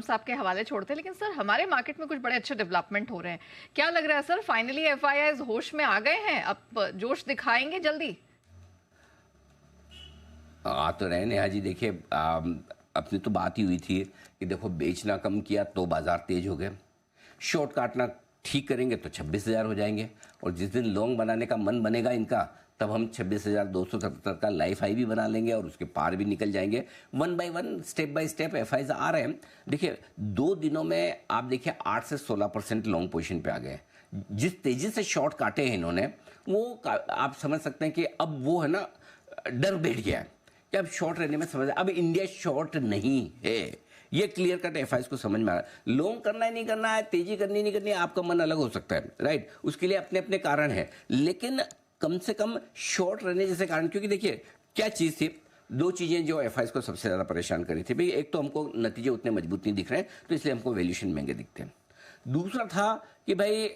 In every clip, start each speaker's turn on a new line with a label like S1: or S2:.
S1: साहब के हवाले छोड़ते हैं, लेकिन सर हमारे मार्केट में कुछ बड़े अच्छे डेवलपमेंट हो रहे हैं। क्या लग रहा है सर, फाइनली एफआईआईज होश में आ गए हैं, अब जोश दिखाएंगे जल्दी?
S2: आ तो रहे नेहा जी, देखिए अपनी तो बात ही हुई थी कि देखो बेचना कम किया तो बाजार तेज हो गए, शॉर्ट काटना ठीक करेंगे तो 26,000 हो जाएंगे, और जिस दिन लॉन्ग बनाने का मन बनेगा इनका तब हम 26,277 का लाइफ हाई भी बना लेंगे और उसके पार भी निकल जाएंगे। One by one, step by step FIs आ रहे हैं। देखिए 2 दिनों में आप देखिए 8 से 16% लॉन्ग पोजीशन पे आ गए। जिस तेजी से शॉर्ट काटे हैं इन्होंने, वो आप समझ सकते हैं कि अब वो है ना, डर बैठ गया है कि अब शॉर्ट रहने में समझ, अब इंडिया शॉर्ट नहीं है, ये क्लियर कट एफआईज को समझ में आ रहा है। लॉन्ग करना है नहीं करना है, तेजी करनी नहीं करनी है, आपका मन अलग हो सकता है, राइट, उसके लिए अपने अपने कारण है, लेकिन कम से कम शॉर्ट रहने जैसे कारण, क्योंकि देखिए क्या चीज़ थी, 2 चीज़ें जो एफआईज को सबसे ज़्यादा परेशान करी थी भाई, एक तो हमको नतीजे उतने मजबूत नहीं दिख रहे हैं तो इसलिए हमको वैल्यूएशन महंगे दिखते हैं। दूसरा था कि भाई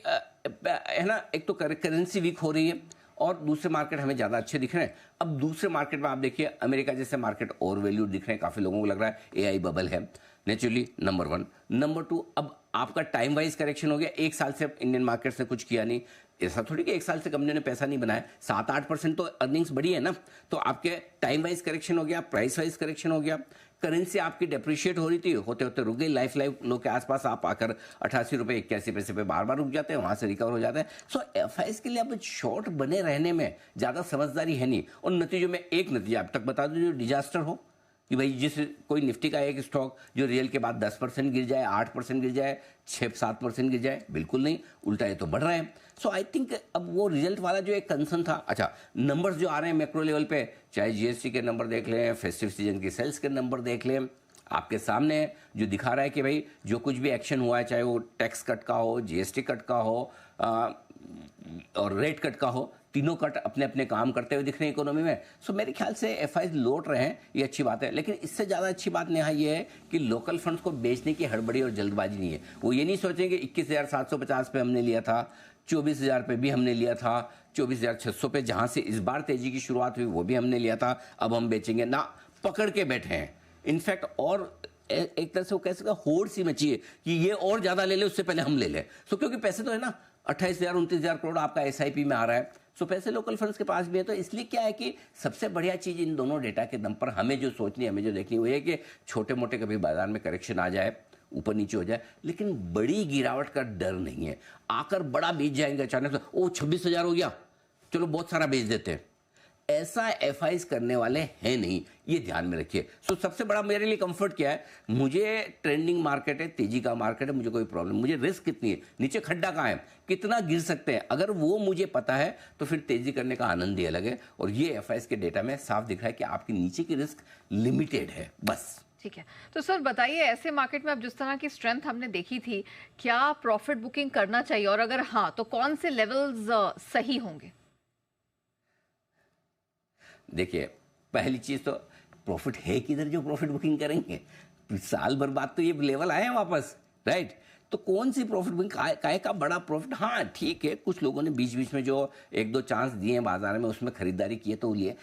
S2: है ना, एक तो करेंसी वीक हो रही है और दूसरे मार्केट हमें ज़्यादा अच्छे दिख रहे हैं। अब दूसरे मार्केट में आप देखिए अमेरिका जैसे मार्केट और वैल्यू दिख रहे हैं, काफ़ी लोगों को लग रहा है एआई बबल है, नेचुरली नंबर 1। नंबर 2, अब आपका टाइम वाइज करेक्शन हो गया, 1 साल से इंडियन मार्केट ने कुछ किया नहीं, ऐसा थोड़ी कि 1 साल से कंपनी ने पैसा नहीं बनाया, 7-8% तो अर्निंग्स बढ़ी है ना, तो आपके टाइम वाइज करेक्शन हो गया, प्राइस वाइज करेक्शन हो गया, करेंसी आपकी डेप्रिशिएट हो रही थी, होते होते रुक गई, लाइफ लो के आसपास आप आकर 88 रुपये 81 पैसे पे बार बार रुक जाते हैं, वहां से रिकवर हो जाता है। सो एफआईज के लिए अब शॉर्ट बने रहने में ज़्यादा समझदारी है नहीं, और नतीजों में एक नतीजा अब तक बता दो जो डिजास्टर हो कि भाई जिस कोई निफ्टी का एक स्टॉक जो रियल के बाद 10% गिर जाए, 8% गिर जाए, 6-7% गिर जाए, बिल्कुल नहीं, उल्टा ये तो बढ़ रहा है। सो आई थिंक अब वो रिजल्ट वाला जो एक कंसर्न था, अच्छा नंबर्स जो आ रहे हैं मैक्रो लेवल पे, चाहे जीएसटी के नंबर देख लें, फेस्टिव सीजन की सेल्स के नंबर देख लें, आपके सामने जो दिखा रहा है कि भाई जो कुछ भी एक्शन हुआ है, चाहे वो टैक्स कट का हो, जीएसटी कट का हो और रेट कट का हो, तीनों कट अपने अपने काम करते हुए दिख रहे हैं इकोनॉमी में। सो मेरे ख्याल से एफआईज लौट रहे हैं, ये अच्छी बात है, लेकिन इससे ज़्यादा अच्छी बात नेहा ये है कि लोकल फंड्स को बेचने की हड़बड़ी और जल्दबाजी नहीं है। वो ये नहीं सोचेंगे 21,750 पे हमने लिया था, 24,000 पे भी हमने लिया था, 24,600 पे जहाँ से इस बार तेजी की शुरुआत हुई वो भी हमने लिया था, अब हम बेचेंगे ना, पकड़ के बैठे हैं। इनफैक्ट और एक तरह से वो कैसे होड़ सी मची है कि ये और ज़्यादा ले ले, उससे पहले हम ले लें। सो क्योंकि पैसे तो है ना, 28,000-29,000 करोड़ आपका एसआईपी में आ रहा है, सो पैसे लोकल फंड्स के पास भी है। तो इसलिए क्या है कि सबसे बढ़िया चीज़ इन दोनों डेटा के दम पर हमें जो सोचनी है, हमें जो देखनी, वो है कि छोटे मोटे कभी बाजार में करेक्शन आ जाए, ऊपर नीचे हो जाए, लेकिन बड़ी गिरावट का डर नहीं है। आकर बड़ा बेच जाएंगे अचानक से, ओ 26,000 हो गया, चलो बहुत सारा बेच देते हैं, ऐसा एफआईज करने वाले हैं नहीं, ये ध्यान में रखिए। सो सबसे बड़ा मेरे लिए कंफर्ट क्या है, मुझे ट्रेंडिंग मार्केट है, तेजी का मार्केट है, मुझे कोई प्रॉब्लम, मुझे रिस्क कितनी है, नीचे खड्डा कहाँ है, कितना गिर सकते हैं, अगर वो मुझे पता है तो फिर तेजी करने का आनंद ही अलग है। और ये एफआईज के डेटा में साफ दिख रहा है कि आपकी नीचे की रिस्क लिमिटेड है, बस।
S1: ठीक है, तो सर बताइए, ऐसे मार्केट में अब जिस तरह की स्ट्रेंथ हमने देखी थी, क्या प्रॉफिट बुकिंग करना चाहिए, और अगर हाँ तो कौन से लेवल्स सही होंगे?
S2: देखिए पहली चीज़ तो प्रॉफिट है किधर जो प्रॉफिट बुकिंग करेंगे, साल भर बाद तो ये लेवल आए हैं वापस, राइट, तो कौन सी प्रॉफिट बुकिंग, काय का बड़ा प्रॉफिट। हाँ ठीक है, कुछ लोगों ने बीच बीच में जो 1-2 चांस दिए हैं बाजार में, उसमें खरीदारी की है, तो लिए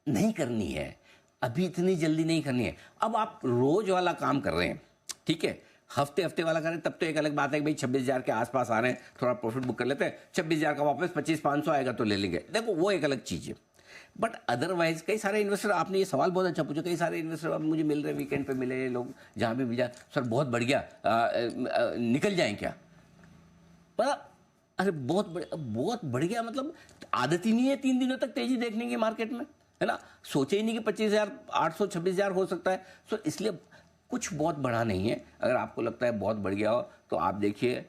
S2: नहीं करनी है, अभी इतनी जल्दी नहीं करनी है। अब आप रोज वाला काम कर रहे हैं, ठीक है, हफ्ते हफ्ते वाला करें तब तो एक अलग बात है कि भाई 26,000 के आसपास आ रहे हैं, थोड़ा प्रॉफिट बुक कर लेते हैं, 26,000 का वापस 25,500 आएगा तो ले लेंगे, देखो वो एक अलग चीज़ है। बट अदरवाइज कई सारे इन्वेस्टर, आपने ये सवाल बहुत अच्छा पूछा, कई सारे इन्वेस्टर अब मुझे मिल रहे हैं, वीकेंड पे मिले लोग, जहाँ भी मिल जाए, सर बहुत बढ़ गया, निकल जाएं क्या, पर अरे बहुत बढ़ गया मतलब आदत ही नहीं है 3 दिनों तक तेजी देखने की मार्केट में, है ना, सोचे ही नहीं कि 25,800 26,000 हो सकता है। सो इसलिए कुछ बहुत बढ़ा नहीं है। अगर आपको लगता है बहुत बढ़ गया हो तो आप देखिए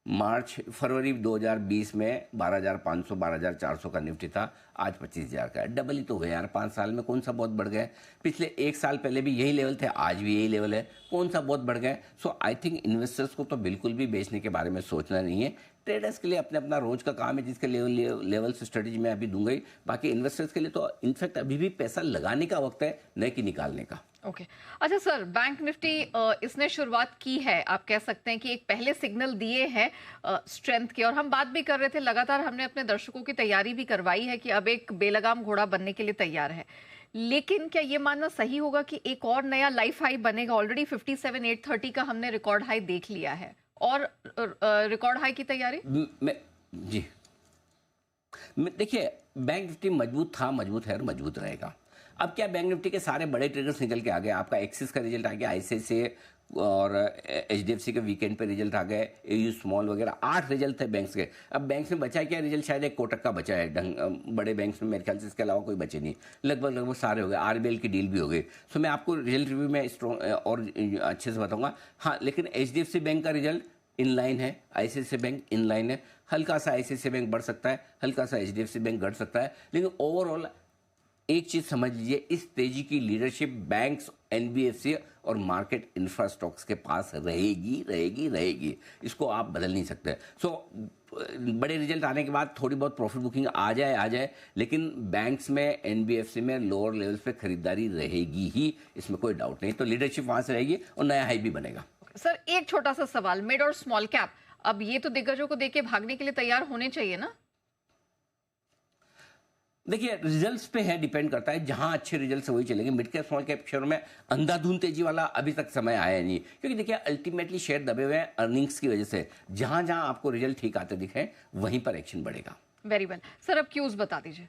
S2: फरवरी 2020 में 12,500 12,400 का निफ्टी था, आज 25,000 का है, डबल ही तो हुआ यार 5 साल में, कौन सा बहुत बढ़ गए। पिछले 1 साल पहले भी यही लेवल थे, आज भी यही लेवल है, कौन सा बहुत बढ़ गए। सो आई थिंक इन्वेस्टर्स को तो बिल्कुल भी बेचने के बारे में सोचना नहीं है। ट्रेडर्स के लिए अपने अपना रोज का काम है, जिसके लेवल से स्ट्रेटेजी मैं अभी दूंगा ही। बाकी इन्वेस्टर्स के लिए तो इनफैक्ट अभी भी पैसा लगाने का वक्त है, न कि निकालने का।
S1: ओके अच्छा सर, बैंक निफ्टी इसने शुरुआत की है, आप कह सकते हैं कि एक पहले सिग्नल दिए हैं स्ट्रेंथ के, और हम बात भी कर रहे थे, लगातार हमने अपने दर्शकों की तैयारी भी करवाई है कि अब एक बेलगाम घोड़ा बनने के लिए तैयार है। लेकिन क्या ये मानना सही होगा कि एक और नया लाइफ हाई बनेगा? ऑलरेडी 57,830 का हमने रिकॉर्ड हाई देख लिया है और रिकॉर्ड हाई की तैयारी।
S2: मैं जी देखिए, बैंक निफ्टी मजबूत था, मजबूत है और मजबूत रहेगा। अब क्या, बैंक निफ्टी के सारे बड़े ट्रेडर्स निकल के आ गए। आपका एक्सिस का रिजल्ट आ गया, आईसीआईसीआई और एचडीएफसी के वीकेंड पे रिजल्ट आ गए, एयू स्मॉल वगैरह 8 रिजल्ट थे बैंक्स के। अब बैंक्स में बचा क्या रिजल्ट? शायद एक कोटक का बचा है बड़े बैंक्स में, मेरे ख्याल से इसके अलावा कोई बचे नहीं। लगभग सारे हो गए, आरबीएल की डील भी हो गई। सो मैं आपको रिजल्ट रिव्यू में स्ट्रॉन्ग और अच्छे से बताऊंगा। हाँ, लेकिन एचडीएफसी बैंक का रिजल्ट इन लाइन है, आईसीआईसीआई बैंक इन लाइन है। हल्का सा आईसीआईसीआई बैंक बढ़ सकता है, हल्का सा एचडीएफसी बैंक घट सकता है, लेकिन ओवरऑल एक चीज समझ लीजिए, इस तेजी की लीडरशिप बैंक्स, एनबीएफसी और मार्केट इंफ्रा स्टॉक्स के पास रहेगी रहेगी रहेगी। इसको आप बदल नहीं सकते। सो बड़े रिजल्ट आने के बाद थोड़ी बहुत प्रॉफिट बुकिंग आ जाए, लेकिन बैंक्स में, एनबीएफसी में लोअर लेवल्स पे खरीदारी रहेगी ही, इसमें कोई डाउट नहीं। तो लीडरशिप वहां से रहेगी और नया हाई भी बनेगा।
S1: सर एक छोटा सा सवाल, मिड और स्मॉल कैप, अब ये तो दिग्गजों को देके भागने के लिए तैयार होने चाहिए ना?
S2: देखिए, रिजल्ट्स पे है, डिपेंड करता है। जहां अच्छे रिजल्ट्स वही चलेंगे। Mid cap small cap share में अंधाधुंध तेजी वाला अभी तक समय आया नहीं, क्योंकि देखिए अल्टीमेटली शेयर दबे हुए हैं अर्निंग्स की वजह से। जहां जहां आपको रिजल्ट ठीक आते दिखे, वहीं पर एक्शन बढ़ेगा।
S1: वेरी वेल सर, अब क्यूज बता दीजिए।